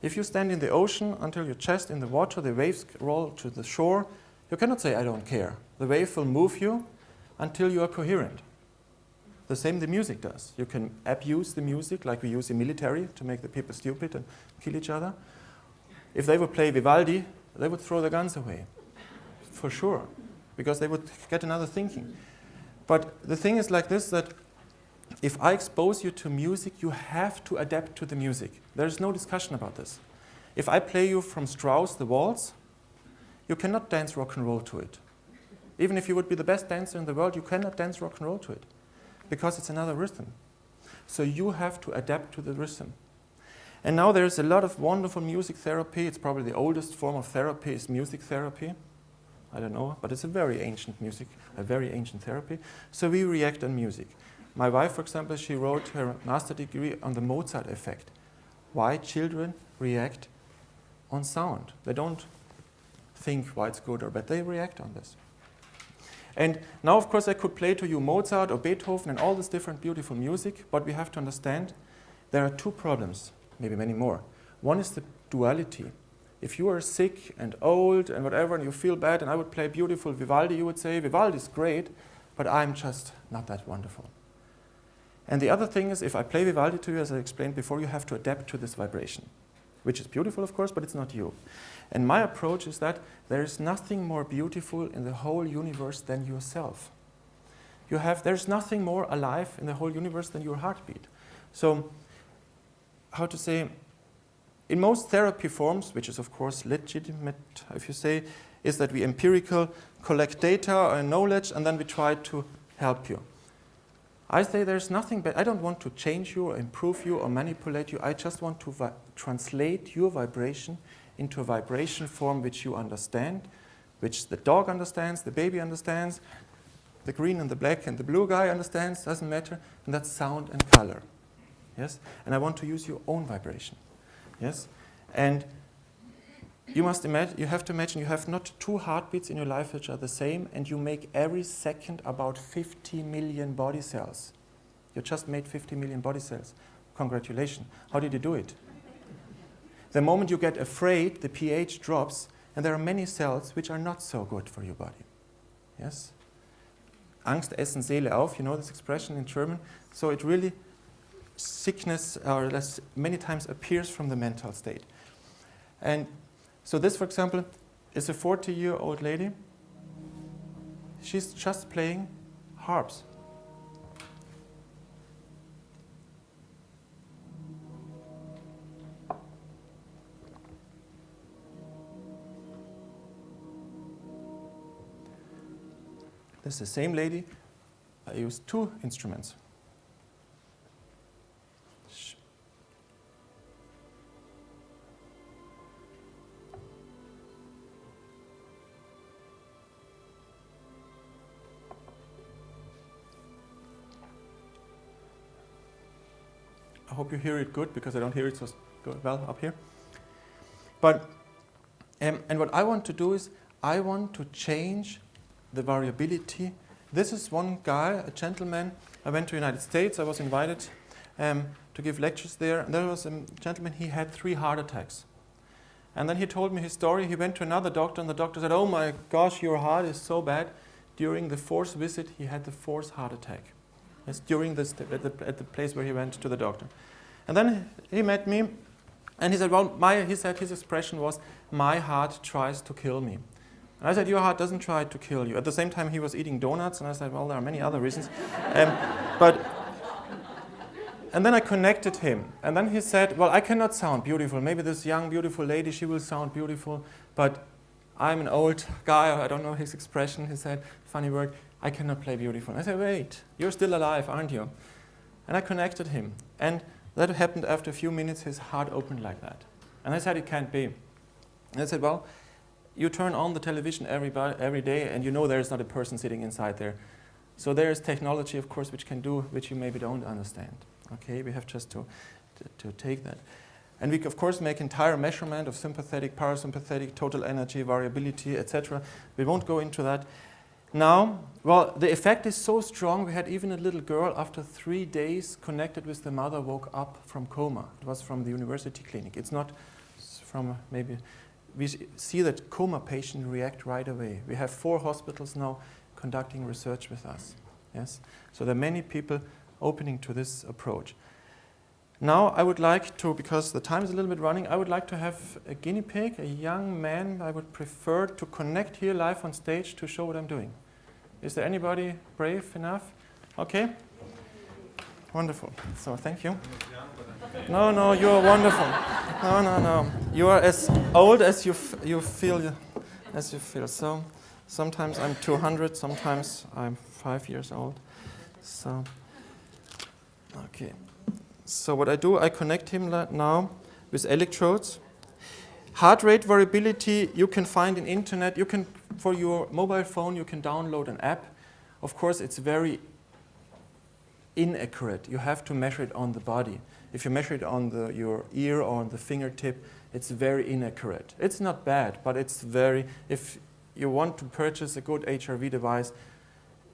If you stand in the ocean until your chest in the water, the waves roll to the shore, you cannot say, I don't care. The wave will move you until you are coherent. The same the music does. You can abuse the music like we use in military to make the people stupid and kill each other. If they would play Vivaldi, they would throw their guns away, for sure, because they would get another thinking. But the thing is like this, that if I expose you to music, you have to adapt to the music. There's no discussion about this. If I play you from Strauss the waltz, you cannot dance rock and roll to it. Even if you would be the best dancer in the world, you cannot dance rock and roll to it, because it's another rhythm. So you have to adapt to the rhythm. And now there's a lot of wonderful music therapy. It's probably the oldest form of therapy is music therapy. I don't know, but it's a very ancient therapy. So we react on music. My wife, for example, she wrote her master degree on the Mozart effect. Why children react on sound. They don't think why it's good or bad. They react on this. And now, of course, I could play to you Mozart or Beethoven and all this different beautiful music, but we have to understand there are two problems. Maybe many more. One is the duality. If you are sick and old and whatever and you feel bad and I would play beautiful Vivaldi, you would say, Vivaldi is great, but I'm just not that wonderful. And the other thing is, if I play Vivaldi to you, as I explained before, you have to adapt to this vibration, which is beautiful, of course, but it's not you. And my approach is that there is nothing more beautiful in the whole universe than yourself. There's nothing more alive in the whole universe than your heartbeat. So, how to say, in most therapy forms, which is of course legitimate, if you say, is that we empirical collect data and knowledge and then we try to help you. I say there's nothing bad. I don't want to change you or improve you or manipulate you. I just want to translate your vibration into a vibration form which you understand, which the dog understands, the baby understands, the green and the black and the blue guy understands, doesn't matter, and that's sound and color. Yes? And I want to use your own vibration. Yes? And you have to imagine you have not two heartbeats in your life which are the same, and you make every second about 50 million body cells. You just made 50 million body cells. Congratulations. How did you do it? The moment you get afraid, the pH drops, and there are many cells which are not so good for your body. Yes? Angst essen Seele auf, you know this expression in German? So it really sickness or less many times appears from the mental state. And so this, for example, is a 40-year-old lady. She's just playing harps. This is the same lady. I used two instruments. I hope you hear it good, because I don't hear it so well up here. But, and what I want to do is, I want to change the variability. This is one guy, a gentleman. I went to the United States. I was invited to give lectures there. And there was a gentleman, he had 3 heart attacks. And then he told me his story. He went to another doctor, and the doctor said, oh my gosh, your heart is so bad. During the 4th visit, he had the 4th heart attack. Yes, during this, at the place where he went to the doctor. And then he met me, and he said, well, his expression was, my heart tries to kill me. And I said, your heart doesn't try to kill you. At the same time, he was eating donuts, and I said, well, there are many other reasons. And then I connected him. And then he said, well, I cannot sound beautiful. Maybe this young, beautiful lady, she will sound beautiful, but I'm an old guy, I don't know his expression. He said, funny word, I cannot play beautiful. And I said, wait, you're still alive, aren't you? And I connected him. And that happened after a few minutes, his heart opened like that. And I said, it can't be. And I said, well, you turn on the television every day and you know there's not a person sitting inside there. So there is technology, of course, which can do, which you maybe don't understand. Okay, we have just to take that. And we, of course, make entire measurement of sympathetic, parasympathetic, total energy, variability, etc. We won't go into that. Now, well, the effect is so strong, we had even a little girl after 3 days connected with the mother woke up from coma. It was from the university clinic. It's not from maybe, we see that coma patients react right away. We have 4 hospitals now conducting research with us. Yes, so there are many people opening to this approach. Now I would like to, because the time is a little bit running, I would like to have a guinea pig, a young man I would prefer to connect here live on stage to show what I'm doing. Is there anybody brave enough? Okay. Wonderful. So thank you. No, you're wonderful. No. You are as old as you feel. So sometimes I'm 200, sometimes I'm 5 years old. So, okay. So what I do, I connect him now with electrodes. Heart rate variability you can find in internet. You can, for your mobile phone, you can download an app. Of course, it's very inaccurate. You have to measure it on the body. If you measure it on your ear or on the fingertip, it's very inaccurate. It's not bad, but it's very, if you want to purchase a good HRV device,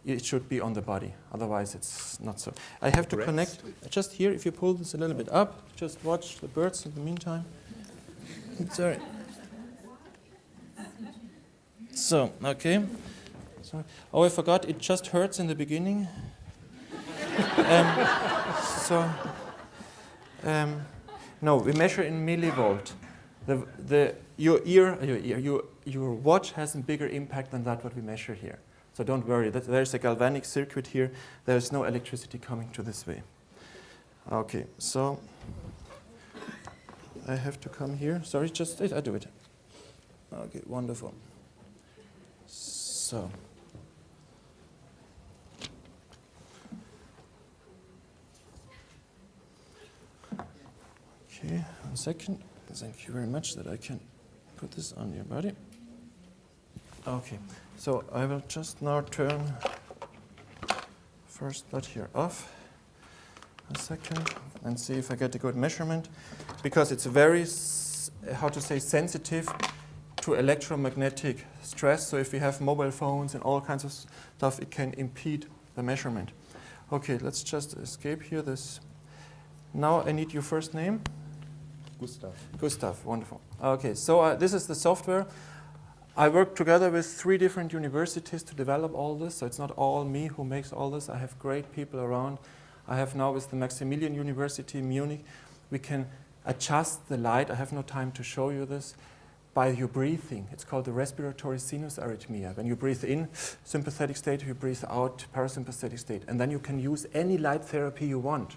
it should be on the body. Otherwise, it's not so. I have to connect just here. If you pull this a little bit up, just watch the birds in the meantime. Sorry. So, okay. Sorry. Oh, I forgot. It just hurts in the beginning. No, we measure in millivolt. Your watch has a bigger impact than that what we measure here. So don't worry, there's a galvanic circuit here. There's no electricity coming to this way. Okay, so I have to come here. Sorry, just I do it. Okay, wonderful. So. Okay, 1 second. Thank you very much that I can put this on your body. Okay, so I will just now turn first that here off. 1 second, and see if I get a good measurement, because it's very, sensitive to electromagnetic stress. So if we have mobile phones and all kinds of stuff, it can impede the measurement. Okay, let's just escape here this. Now I need your first name. Gustav, wonderful. Okay, so this is the software. I work together with 3 different universities to develop all this, so it's not all me who makes all this. I have great people around. I have now with the Maximilian University in Munich, we can adjust the light. I have no time to show you this. By your breathing. It's called the respiratory sinus arrhythmia. When you breathe in, sympathetic state, you breathe out, parasympathetic state. And then you can use any light therapy you want.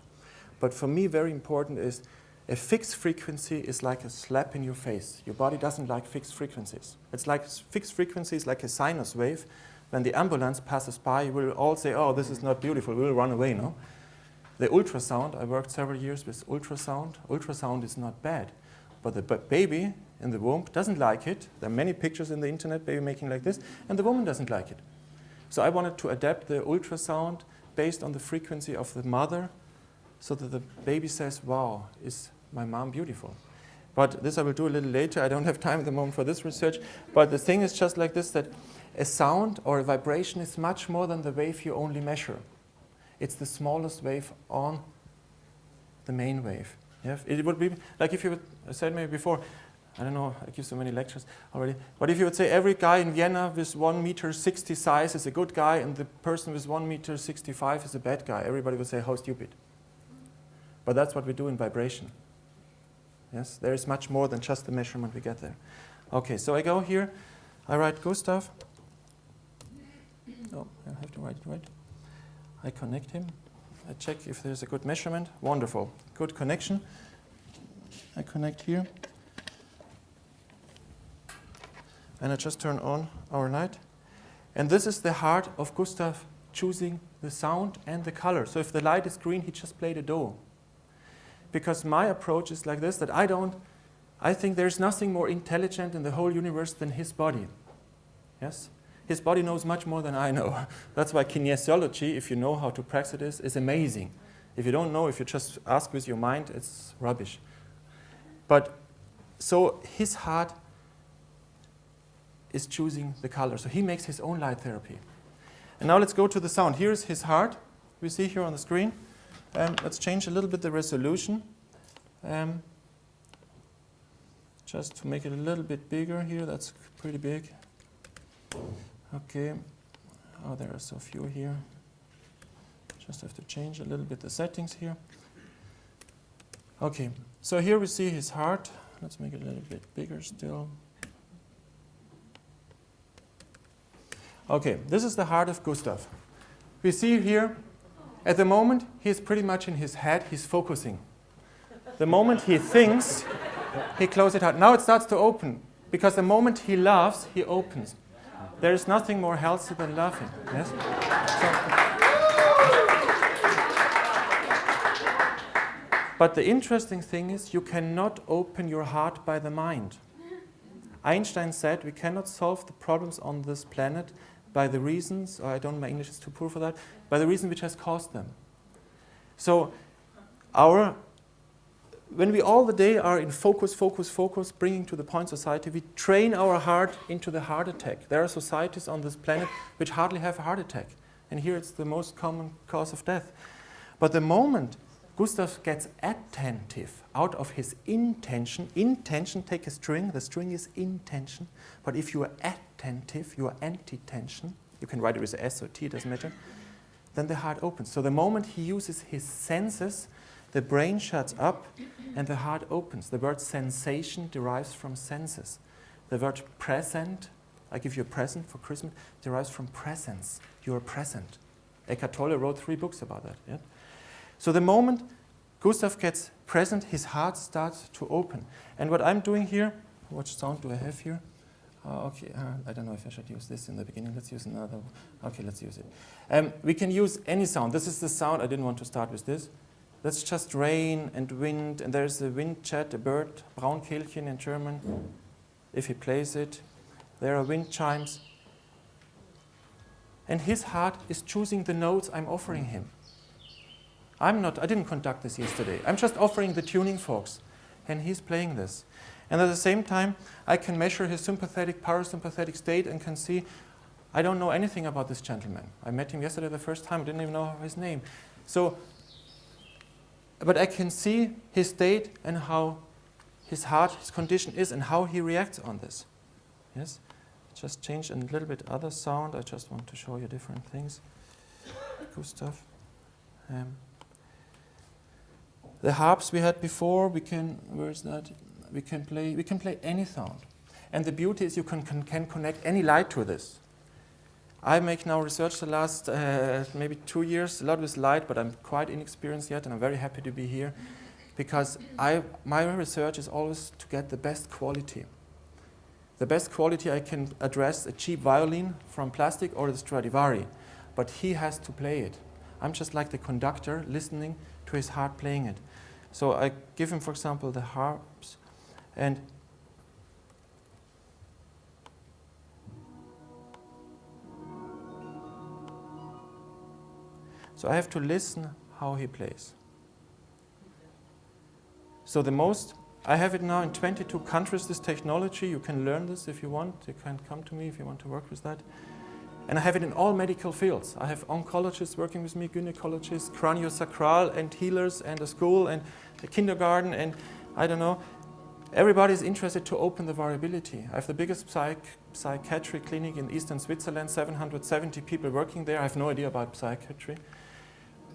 But for me, very important is a fixed frequency is like a slap in your face. Your body doesn't like fixed frequencies. It's like fixed frequencies like a sinus wave. When the ambulance passes by, you will all say, oh, this is not beautiful, we will run away, no? The ultrasound, I worked several years with ultrasound. Ultrasound is not bad, but the baby in the womb doesn't like it. There are many pictures in the internet, baby making like this, and the woman doesn't like it. So I wanted to adapt the ultrasound based on the frequency of the mother, so that the baby says, wow, is my mom beautiful? But this I will do a little later. I don't have time at the moment for this research. But the thing is just like this, that a sound or a vibration is much more than the wave you only measure. It's the smallest wave on the main wave. Yeah? It would be like if you would, I said maybe before, I don't know, I give so many lectures already, but if you would say every guy in Vienna with 1 meter 60 size is a good guy and the person with 1 meter 65 is a bad guy, everybody would say, how stupid. But that's what we do in vibration. Yes, there is much more than just the measurement we get there. Okay, so I go here, I write Gustav. Oh, I have to write it right. I connect him. I check if there's a good measurement. Wonderful, good connection. I connect here. And I just turn on our light. And this is the heart of Gustav choosing the sound and the color. So if the light is green, he just played a do. Because my approach is like this, that I think there's nothing more intelligent in the whole universe than his body. Yes? His body knows much more than I know. That's why kinesiology, if you know how to practice this, is amazing. If you don't know, if you just ask with your mind, it's rubbish. But so his heart is choosing the color. So he makes his own light therapy. And now let's go to the sound. Here's his heart. We see here on the screen. Let's change a little bit the resolution. Just to make it a little bit bigger here. That's pretty big. Okay. Oh, there are so few here. Just have to change a little bit the settings here. Okay. So here we see his heart. Let's make it a little bit bigger still. Okay, this is the heart of Gustav. We see here, at the moment, he's pretty much in his head, he's focusing. The moment he thinks, he closes it out. Now it starts to open, because the moment he laughs, he opens. There is nothing more healthy than laughing. Yes? But the interesting thing is, you cannot open your heart by the mind. Einstein said we cannot solve the problems on this planet by the reasons, or I don't know, my English is too poor for that, by the reason which has caused them. So when we all the day are in focus, bringing to the point society, we train our heart into the heart attack. There are societies on this planet which hardly have a heart attack. And here it's the most common cause of death. But the moment Gustav gets attentive out of his intention, take a string, the string is intention, but if you are attentive, you are anti-tension, you can write it with S or T, it doesn't matter, then the heart opens. So the moment he uses his senses, the brain shuts up and the heart opens. The word sensation derives from senses. The word present, I give you a present for Christmas, derives from presence. You are present. Eckhart Tolle wrote 3 books about that. Yeah? So the moment Gustav gets present, his heart starts to open. And what I'm doing here, what sound do I have here? Okay, I don't know if I should use this in the beginning. Let's use another. Okay, let's use it. We can use any sound. This is the sound. I didn't want to start with this. That's just rain and wind. And there's a wind chat, a bird, Braunkehlchen in German, if he plays it. There are wind chimes. And his heart is choosing the notes I'm offering him. I didn't conduct this yesterday. I'm just offering the tuning forks. And he's playing this. And at the same time, I can measure his sympathetic, parasympathetic state and can see, I don't know anything about this gentleman. I met him yesterday the first time. I didn't even know his name. But I can see his state and how his heart, his condition is and how he reacts on this. Yes? Just change a little bit other sound. I just want to show you different things. Gustav. The harps we had before, where is that? We can play any sound. And the beauty is you can connect any light to this. I make now research the last maybe 2 years, a lot with light, but I'm quite inexperienced yet, and I'm very happy to be here because my research is always to get the best quality. The best quality I can address a cheap violin from plastic or the Stradivari, but he has to play it. I'm just like the conductor listening to his heart playing it. So I give him, for example, the harps, and so I have to listen how he plays. So I have it now in 22 countries, this technology. You can learn this if you want. You can come to me if you want to work with that. And I have it in all medical fields. I have oncologists working with me, gynecologists, craniosacral and healers and a school and a kindergarten and I don't know. Everybody is interested to open the variability. I have the biggest psychiatry clinic in eastern Switzerland, 770 people working there. I have no idea about psychiatry.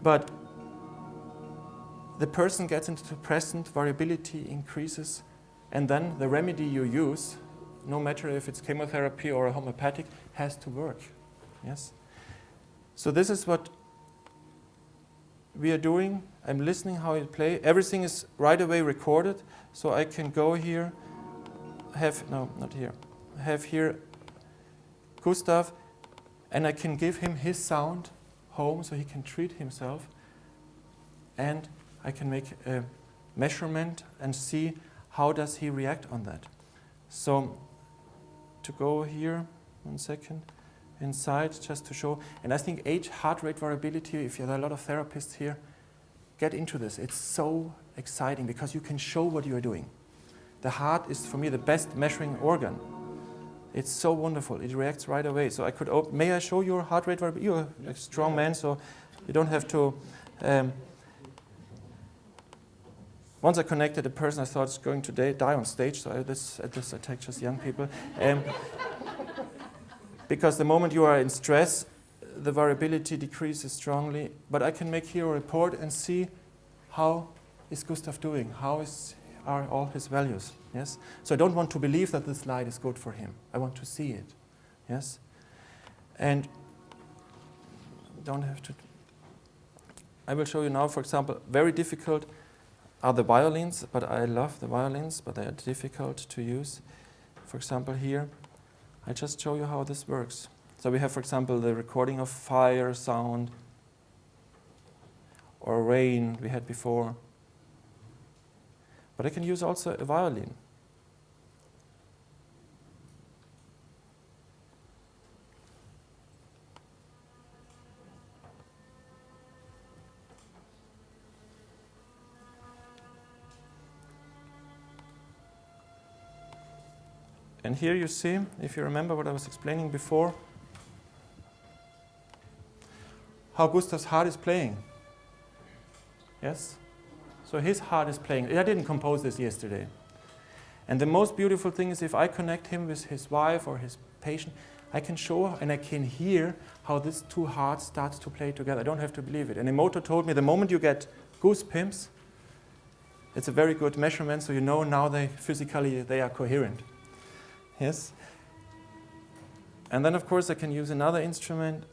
But the person gets into the present, variability increases, and then the remedy you use, no matter if it's chemotherapy or a homeopathic, has to work. Yes? So this is what we are doing. I'm listening how you play. Everything is right away recorded, so I can go here, have here Gustav, and I can give him his sound home so he can treat himself, and I can make a measurement and see how does he react on that. So to go here, 1 second, inside just to show. And I think heart rate variability, if there are a lot of therapists here, get into this. It's so exciting because you can show what you are doing. The heart is, for me, the best measuring organ. It's so wonderful. It reacts right away. So I could may I show your heart rate variability? You're a strong man, so you don't have to. Once I connected a person, I thought it's going to die on stage. So at this I take just young people. Because the moment you are in stress, the variability decreases strongly. But I can make here a report and see how is Gustav doing? How are all his values? Yes. So I don't want to believe that this light is good for him. I want to see it. Yes. And don't have to. I will show you now, for example, very difficult are the violins, but I love the violins, but they are difficult to use. For example, here, I just show you how this works. So we have, for example, the recording of fire sound or rain we had before. But I can use also a violin. And here you see, if you remember what I was explaining before, how Gustav's heart is playing. Yes? So his heart is playing. I didn't compose this yesterday. And the most beautiful thing is if I connect him with his wife or his patient, I can show and I can hear how these two hearts start to play together. I don't have to believe it. And Emoto told me the moment you get goosebumps, it's a very good measurement, so you know now physically they are coherent. Yes? And then, of course, I can use another instrument.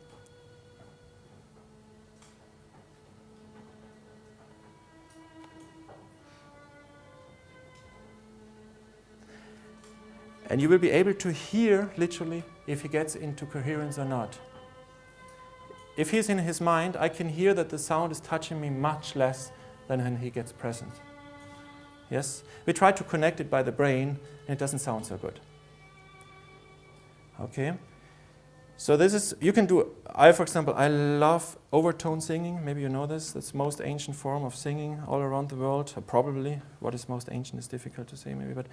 And you will be able to hear, literally, if he gets into coherence or not. If he's in his mind, I can hear that the sound is touching me much less than when he gets present. Yes? We try to connect it by the brain, and it doesn't sound so good. Okay? So this is, you can do, for example, I love overtone singing. Maybe you know this. That's the most ancient form of singing all around the world. Probably. What is most ancient is difficult to say, maybe. But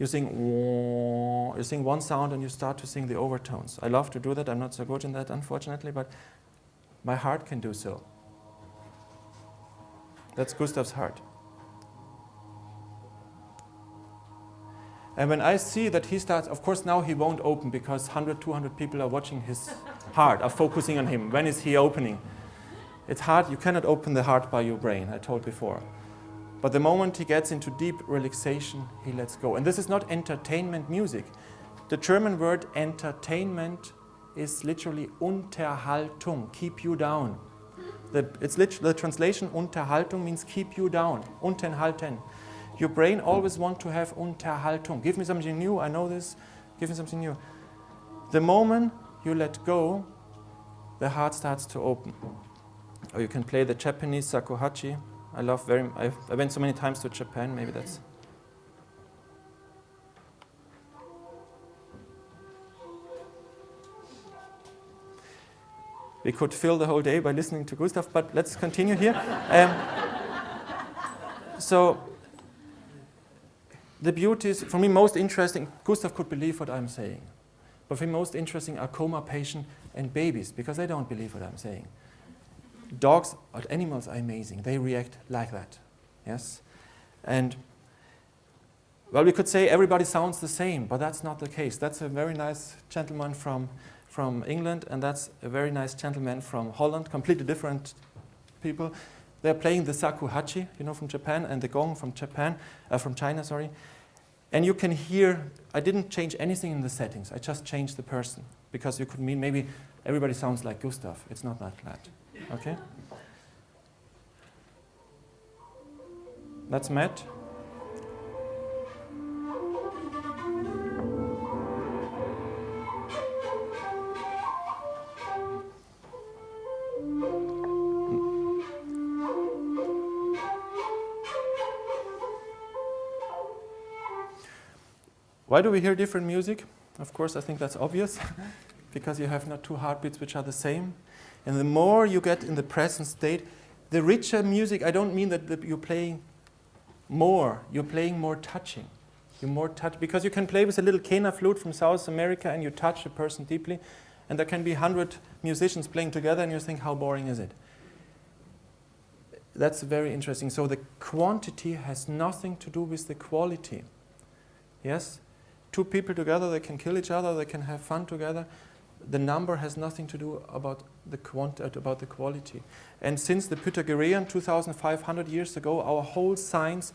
you sing one sound and you start to sing the overtones. I love to do that. I'm not so good in that, unfortunately, but my heart can do so. That's Gustav's heart. And when I see that he starts, of course now he won't open because 100, 200 people are watching his heart, are focusing on him. When is he opening? It's hard. You cannot open the heart by your brain, I told before. But the moment he gets into deep relaxation, he lets go. And this is not entertainment music. The German word entertainment is literally Unterhaltung, keep you down. The translation Unterhaltung means keep you down, Unterhalten. Your brain always wants to have Unterhaltung. Give me something new, I know this, give me something new. The moment you let go, the heart starts to open. Or you can play the Japanese shakuhachi. I went so many times to Japan, maybe that's... We could fill the whole day by listening to Gustav, but let's continue here. So, the beauty is, for me, most interesting, Gustav could believe what I'm saying. But for me, most interesting are coma patients and babies, because they don't believe what I'm saying. Dogs or animals are amazing. They react like that. Yes? And, well, we could say everybody sounds the same, but that's not the case. That's a very nice gentleman from England, and that's a very nice gentleman from Holland, completely different people. They're playing the shakuhachi, from Japan, and the gong from China, sorry. And you can hear, I didn't change anything in the settings. I just changed the person, because you could mean maybe everybody sounds like Gustav. It's not like that. Okay? That's Matt. Why do we hear different music? Of course, I think that's obvious because you have not two heartbeats which are the same. And the more you get in the present state, the richer music, I don't mean that you're playing more touching. You're more touch, because you can play with a little quena flute from South America and you touch a person deeply, and there can be 100 musicians playing together and you think, how boring is it? That's very interesting. So the quantity has nothing to do with the quality. Yes? Two people together, they can kill each other, they can have fun together. The number has nothing to do about the quality. And since the Pythagorean 2,500 years ago, our whole science,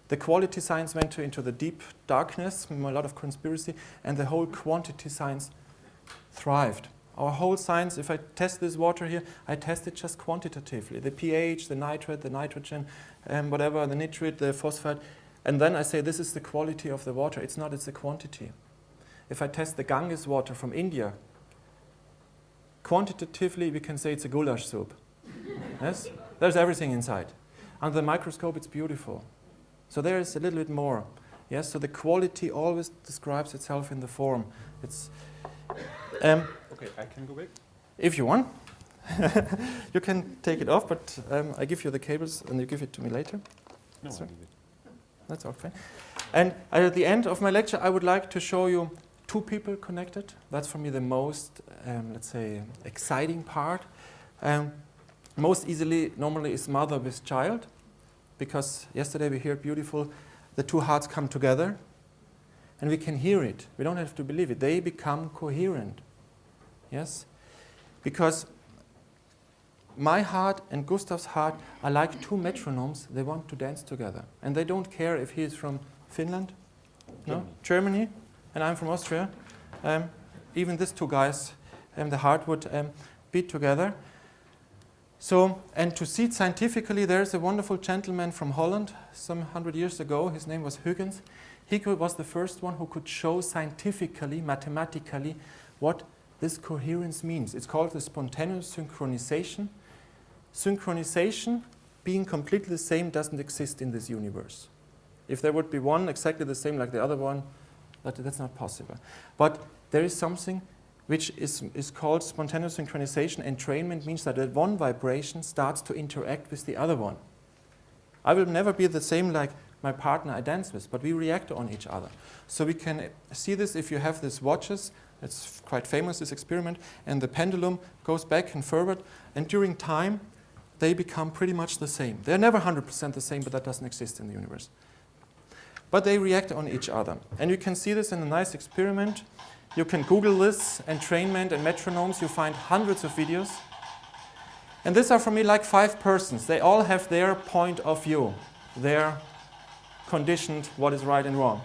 the quality science went into the deep darkness, a lot of conspiracy, and the whole quantity science thrived. Our whole science, if I test this water here, I test it just quantitatively. The pH, the nitrate, the nitrogen, whatever, the nitrate, the phosphate. And then I say this is the quality of the water. It's not, it's the quantity. If I test the Ganges water from India, quantitatively we can say it's a goulash soup. Yes? There's everything inside. Under the microscope it's beautiful. So there is a little bit more. Yes? So the quality always describes itself in the form. It's okay, I can go back. If you want. You can take it off, but I give you the cables and you give it to me later. No, Sorry. I'll leave it. That's okay. And at the end of my lecture, I would like to show you two people connected. That's for me the most, let's say, exciting part. Most easily, normally, is mother with child, because yesterday we heard beautiful, the two hearts come together, and we can hear it. We don't have to believe it. They become coherent. Yes? Because my heart and Gustav's heart are like two metronomes. They want to dance together. And they don't care if he is from Finland, Germany, and I'm from Austria. Even these two guys, the heart would beat together. So, and to see it scientifically, there's a wonderful gentleman from Holland some 100 years ago. His name was Huygens. He was the first one who could show scientifically, mathematically, what this coherence means. It's called the spontaneous synchronization. Synchronization, being completely the same, doesn't exist in this universe. If there would be one exactly the same like the other one, that's not possible. But there is something which is called spontaneous synchronization. Entrainment means that one vibration starts to interact with the other one. I will never be the same like my partner I dance with, but we react on each other. So we can see this if you have these watches. It's quite famous, this experiment. And the pendulum goes back and forward. And during time, they become pretty much the same. They're never 100% the same, but that doesn't exist in the universe. But they react on each other. And you can see this in a nice experiment. You can Google this, entrainment and metronomes. You find hundreds of videos. And these are for me like 5 persons. They all have their point of view, their conditioned what is right and wrong.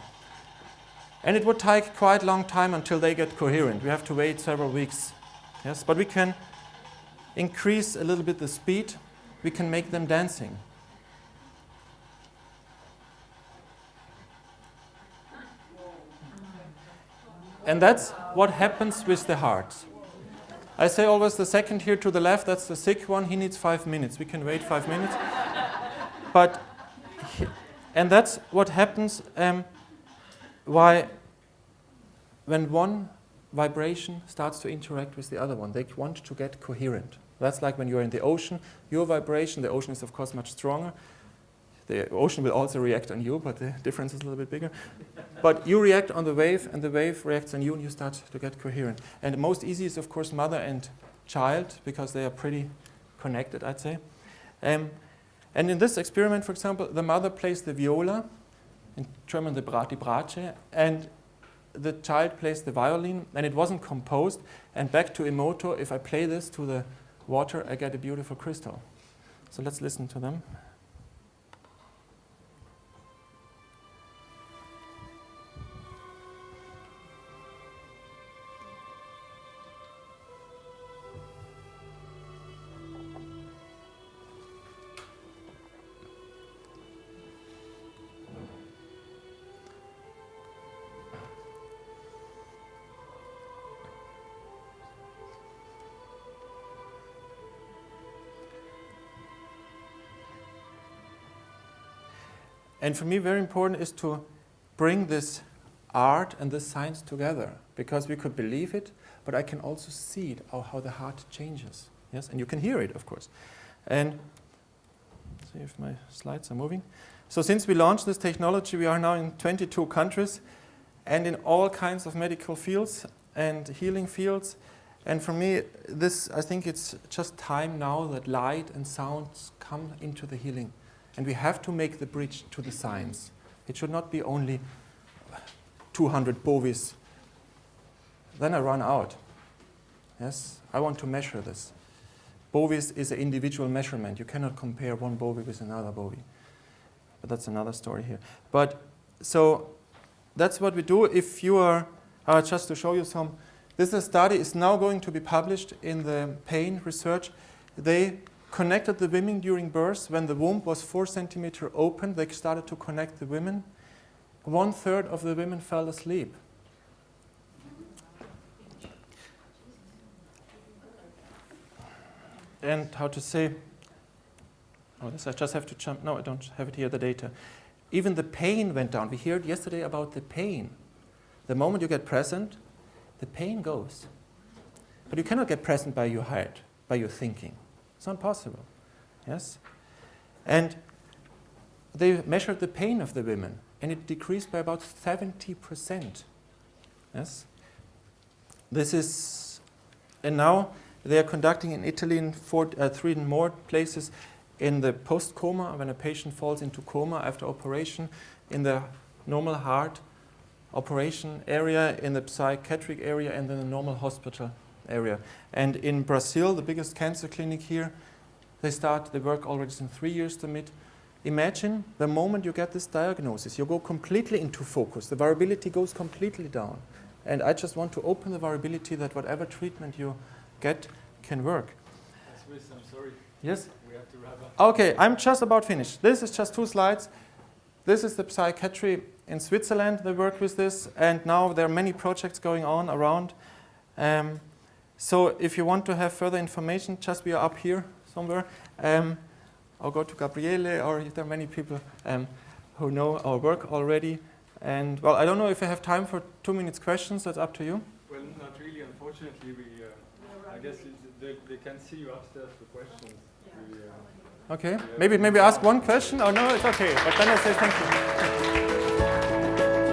And it would take quite a long time until they get coherent. We have to wait several weeks. Yes, but we can increase a little bit the speed. We can make them dancing. And that's what happens with the heart. I say always the second here to the left, that's the sick one, he needs 5 minutes. We can wait 5 minutes. And that's what happens when one vibration starts to interact with the other one. They want to get coherent. That's like when you're in the ocean. Your vibration, the ocean is of course much stronger. The ocean will also react on you, but the difference is a little bit bigger. But you react on the wave, and the wave reacts on you, and you start to get coherent. And the most easy is, of course, mother and child, because they are pretty connected, I'd say. And in this experiment, for example, the mother plays the viola, in German die Bratsche, and the child plays the violin, and it wasn't composed. And back to Emoto, if I play this to the water, I get a beautiful crystal. So let's listen to them. And for me, very important is to bring this art and this science together, because we could believe it, but I can also see it, how the heart changes. Yes, and you can hear it, of course. And see if my slides are moving. So since we launched this technology, we are now in 22 countries and in all kinds of medical fields and healing fields. And for me, I think it's just time now that light and sounds come into the healing. And we have to make the bridge to the science. It should not be only 200 bovies. Then I run out. Yes, I want to measure this. Bovies is an individual measurement. You cannot compare one bovie with another bovie. But that's another story here. But so that's what we do. If you are, just to show you some, this study is now going to be published in the pain research. They connected the women during birth. When the womb was 4 centimeters open, they started to connect the women. 1/3 of the women fell asleep. And how to say, I just have to jump. No, I don't have it here, the data. Even the pain went down. We heard yesterday about the pain. The moment you get present, the pain goes. But you cannot get present by your heart, by your thinking. It's not possible. Yes? And they measured the pain of the women, and it decreased by about 70%. Yes? This is, and now they are conducting in Italy in 3 more places in the post-coma, when a patient falls into coma after operation, in the normal heart operation area, in the psychiatric area, and in the normal hospital area. And in Brazil, the biggest cancer clinic here, they work already in 3 years to meet. Imagine the moment you get this diagnosis, you go completely into focus. The variability goes completely down. And I just want to open the variability that whatever treatment you get can work. Swiss, I'm sorry. Yes? We have to wrap up. Okay, I'm just about finished. This is just 2 slides. This is the psychiatry in Switzerland. They work with this, and now there are many projects going on around. So if you want to have further information, just we are up here somewhere. I'll go to Gabriele, or there are many people who know our work already. And well, I don't know if I have time for 2 minutes questions. That's up to you. Well, not really. Unfortunately, I guess they can see you upstairs for questions. Okay. Maybe ask one question. Oh no, it's okay. But then I say thank you.